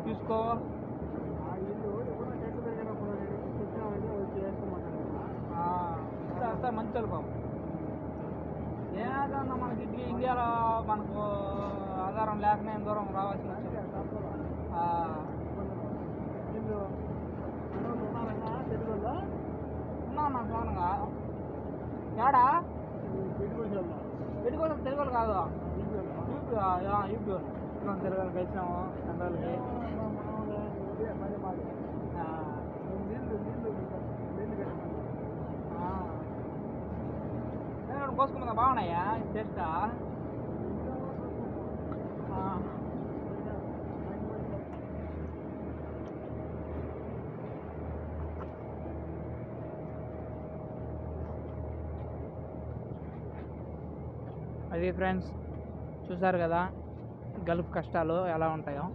తీసుకో. సార్ మంచి వెళ్ళిపోం. ఏదన్నా మనకి ఇండియాలో మనకు ఆధారం లేకనే దూరం రావాల్సిన ఉన్నా నాకు ఫోన్గా ఏడా పెట్టుకోవాలి. తెలుగు వాళ్ళు కాదు, యూపీ వాళ్ళు. తెలుగు వాళ్ళకి వచ్చినాము చంద్రాలకి. కోసుకుందా బాగున్నాయా టేస్ట్? అది ఫ్రెండ్స్, చూసారు కదా గల్ఫ్ కష్టాలు ఎలా ఉంటాయో.